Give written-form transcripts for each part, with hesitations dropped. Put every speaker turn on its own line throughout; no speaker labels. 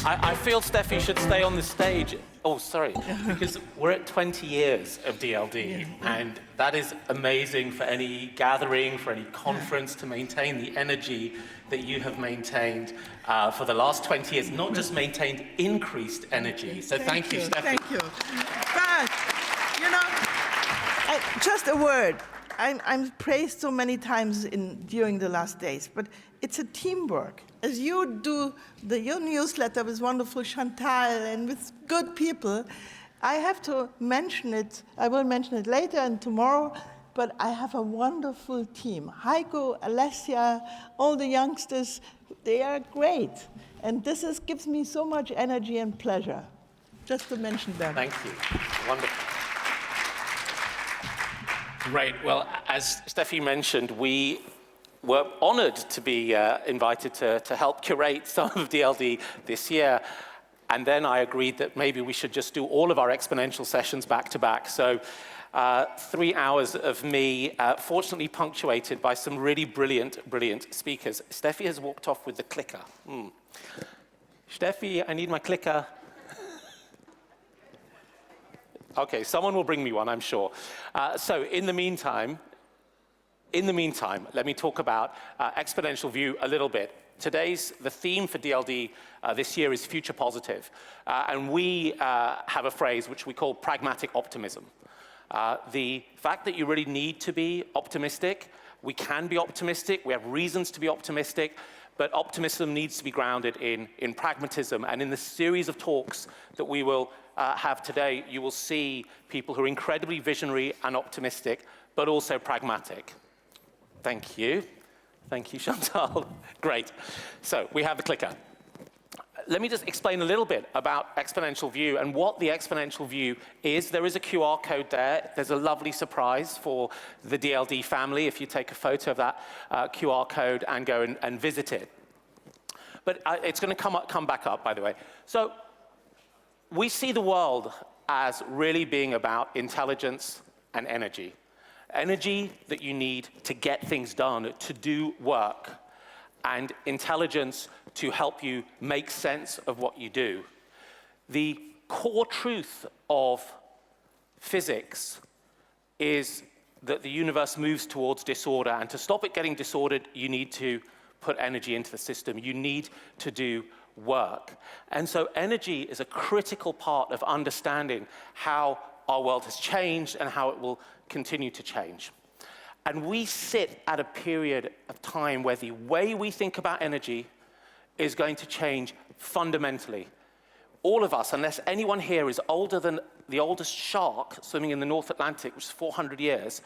I feel Steffi should stay on the stage. Oh, sorry, because we're at 20 years of DLD, and that is amazing for any gathering, for any conference, to maintain the energy that you have maintained for the last 20 years. Not just maintained, increased energy. So thank you, Steffi.
Thank you. But, you know, just a word. I'm praised so many times during the last days, but it's a teamwork. As you do your newsletter with wonderful Chantal and with good people, I have to mention it. I will mention it later and tomorrow, but I have a wonderful team. Heiko, Alessia, all the youngsters, they are great. And this gives me so much energy and pleasure, just to mention them.
Thank you. Wonderful. Great. Well, as Steffi mentioned, we were honored to be invited to help curate some of DLD this year. And then I agreed that maybe we should just do all of our exponential sessions back to back. So 3 hours of me, fortunately punctuated by some really brilliant speakers. Steffi has walked off with the clicker. Steffi, I need my clicker. Okay, someone will bring me one, I'm sure. So in the meantime, let me talk about Exponential View a little bit. The theme for DLD this year is future positive. And we have a phrase which we call pragmatic optimism. The fact that you really need to be optimistic, we can be optimistic, we have reasons to be optimistic, but optimism needs to be grounded in pragmatism. And in the series of talks that we will have today, you will see people who are incredibly visionary and optimistic, but also pragmatic. Thank you. Thank you, Chantal. Great. So we have the clicker. Let me just explain a little bit about Exponential View and what the Exponential View is. There is a QR code there. There's a lovely surprise for the DLD family if you take a photo of that QR code and go and visit it. But it's going to come back up, by the way. So we see the world as really being about intelligence and energy. Energy that you need to get things done, to do work, and intelligence to help you make sense of what you do. The core truth of physics is that the universe moves towards disorder, and to stop it getting disordered, you need to put energy into the system. You need to do work. And so energy is a critical part of understanding how our world has changed and how it will continue to change. And we sit at a period of time where the way we think about energy is going to change fundamentally. All of us, unless anyone here is older than the oldest shark swimming in the North Atlantic, which is 400 years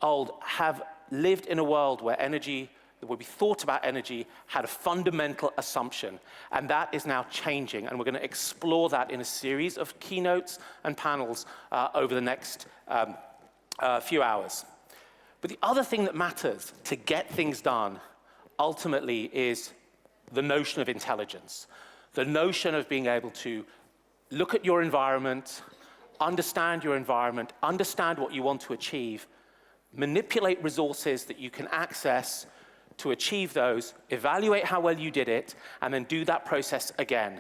old, have lived in a world where energy, where we thought about energy, had a fundamental assumption. And that is now changing. And we're going to explore that in a series of keynotes and panels over the next few hours. But the other thing that matters to get things done ultimately is the notion of intelligence, the notion of being able to look at your environment, understand your environment, understand what you want to achieve, manipulate resources that you can access to achieve those, evaluate how well you did it, and then do that process again.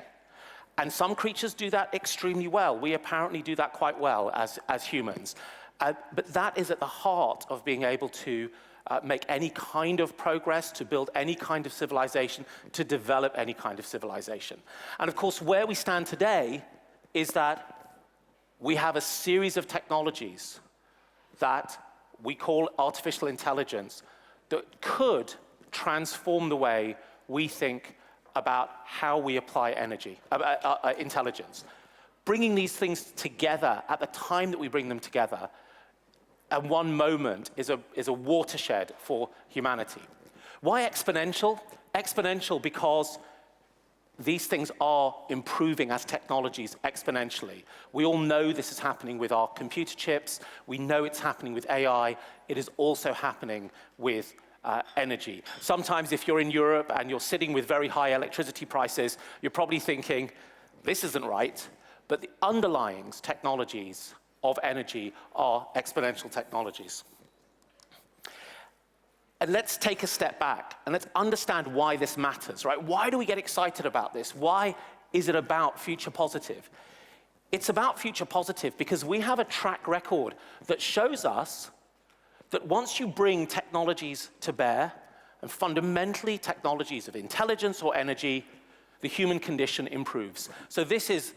And some creatures do that extremely well. We apparently do that quite well as humans. But that is at the heart of being able to make any kind of progress, to build any kind of civilization, to develop any kind of civilization. And of course, where we stand today is that we have a series of technologies that we call artificial intelligence that could transform the way we think about how we apply intelligence. Bringing these things together at the time that we bring them together at one moment is a watershed for humanity. Why exponential? Exponential because these things are improving as technologies exponentially. We all know this is happening with our computer chips. We know it's happening with AI. It is also happening with energy. Sometimes if you're in Europe and you're sitting with very high electricity prices, you're probably thinking, this isn't right. But the underlying technologies of energy are exponential technologies. And let's take a step back and let's understand why this matters, right? Why do we get excited about this? Why is it about future positive? It's about future positive because we have a track record that shows us that once you bring technologies to bear, and fundamentally technologies of intelligence or energy, the human condition improves. So this is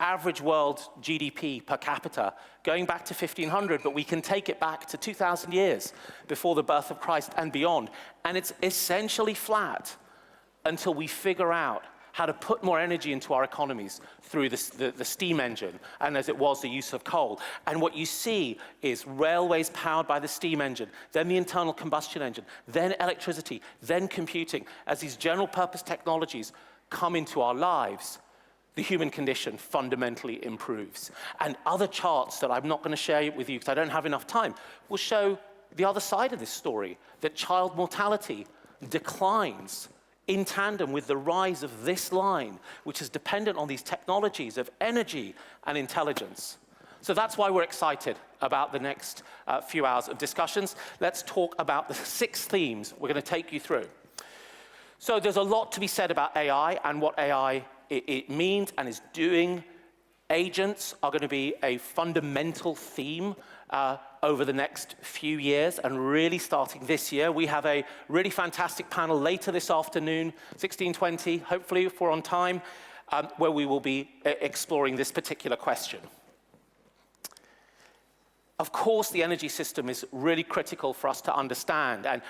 average world GDP per capita going back to 1500, but we can take it back to 2000 years before the birth of Christ and beyond. And it's essentially flat until we figure out how to put more energy into our economies through the steam engine, and as it was, the use of coal. And what you see is railways powered by the steam engine, then the internal combustion engine, then electricity, then computing. As these general purpose technologies come into our lives, the human condition fundamentally improves. And other charts that I'm not going to share with you because I don't have enough time will show the other side of this story, that child mortality declines in tandem with the rise of this line, which is dependent on these technologies of energy and intelligence. So that's why we're excited about the next few hours of discussions. Let's talk about the 6 themes we're going to take you through. So there's a lot to be said about AI and what AI it means and is doing. Agents are going to be a fundamental theme over the next few years, and really starting this year. We have a really fantastic panel later this afternoon, 16:20, hopefully if we're on time, where we will be exploring this particular question. Of course, the energy system is really critical for us to understand, and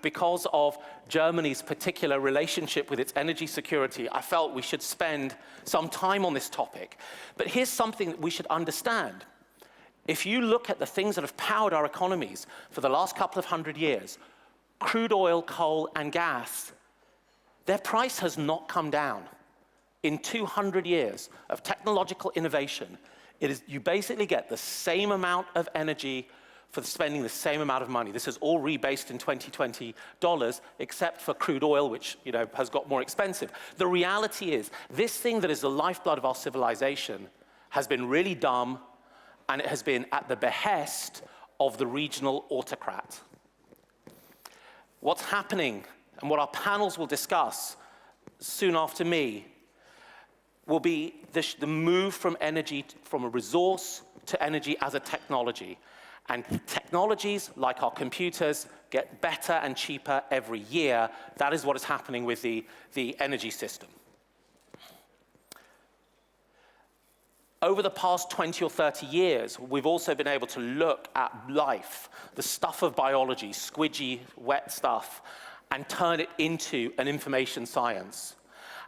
because of Germany's particular relationship with its energy security, I felt we should spend some time on this topic. But here's something that we should understand. If you look at the things that have powered our economies for the last couple of 100 years, crude oil, coal, and gas, their price has not come down. In 200 years of technological innovation, you basically get the same amount of energy for spending the same amount of money. This is all rebased in 2020 dollars, except for crude oil, which has got more expensive. The reality is, this thing that is the lifeblood of our civilization has been really dumb, and it has been at the behest of the regional autocrat. What's happening, and what our panels will discuss soon after me, will be the move from energy, from a resource to energy as a technology. And technologies, like our computers, get better and cheaper every year. That is what is happening with the energy system. Over the past 20 or 30 years, we've also been able to look at life, the stuff of biology, squidgy, wet stuff, and turn it into an information science.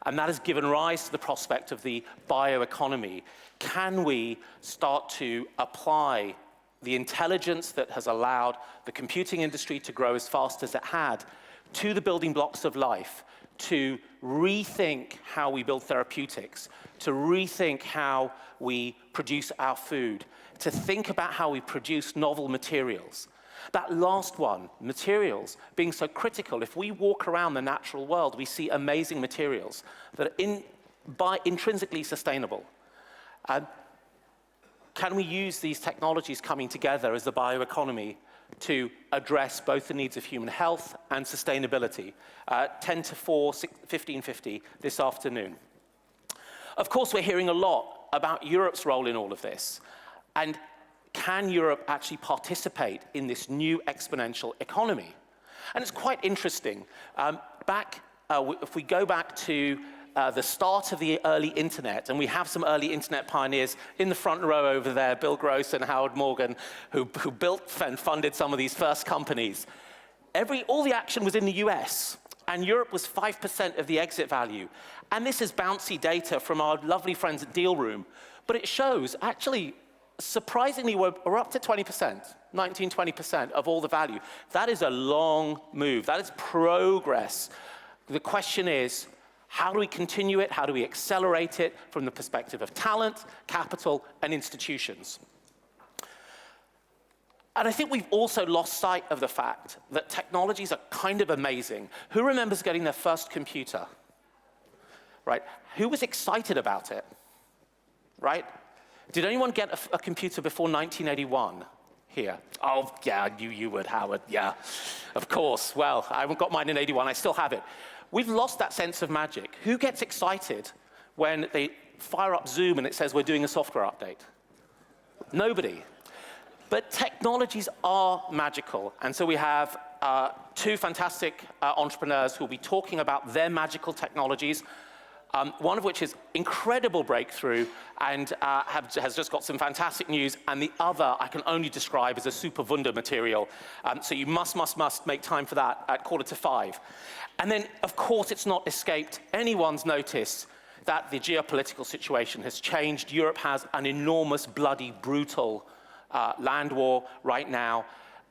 And that has given rise to the prospect of the bioeconomy. Can we start to apply the intelligence that has allowed the computing industry to grow as fast as it had to the building blocks of life, to rethink how we build therapeutics, to rethink how we produce our food, to think about how we produce novel materials? That last one, materials, being so critical. If we walk around the natural world, we see amazing materials that are intrinsically sustainable. Can we use these technologies coming together as the bioeconomy to address both the needs of human health and sustainability? 10 to 4, 15:50 this afternoon. Of course, we're hearing a lot about Europe's role in all of this. And can Europe actually participate in this new exponential economy? And it's quite interesting. If we go back to the start of the early internet, and we have some early internet pioneers in the front row over there, Bill Gross and Howard Morgan, who built and funded some of these first companies. All the action was in the US, and Europe was 5% of the exit value. And this is bouncy data from our lovely friends at Deal Room, but it shows, actually, surprisingly, we're up to 20%, 19, 20% of all the value. That is a long move. That is progress. The question is, how do we continue it? How do we accelerate it from the perspective of talent, capital, and institutions? And I think we've also lost sight of the fact that technologies are kind of amazing. Who remembers getting their first computer? Right? Who was excited about it? Right? Did anyone get a computer before 1981 here? Oh, yeah, you would, Howard, yeah. Of course. Well, I got mine in 81. I still have it. We've lost that sense of magic. Who gets excited when they fire up Zoom and it says we're doing a software update? Nobody. But technologies are magical, and so we have two fantastic entrepreneurs who will be talking about their magical technologies, one of which is incredible breakthrough and has just got some fantastic news, and the other I can only describe as a super wunder material. So you must make time for that at 4:45. And then, of course, it's not escaped anyone's notice that the geopolitical situation has changed. Europe has an enormous, bloody, brutal land war right now,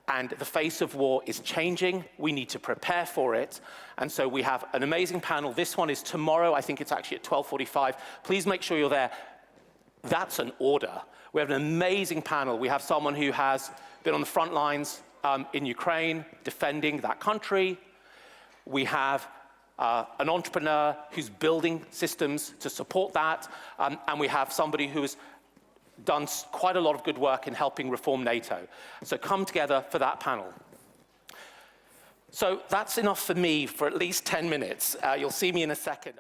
and the face of war is changing. We need to prepare for it. And so we have an amazing panel. This one is tomorrow. I think it's actually at 12:45. Please make sure you're there. That's an order. We have an amazing panel. We have someone who has been on the front lines in Ukraine, defending that country. We have an entrepreneur who's building systems to support that. And we have somebody who has done quite a lot of good work in helping reform NATO. So come together for that panel. So that's enough for me for at least 10 minutes. You'll see me in a second.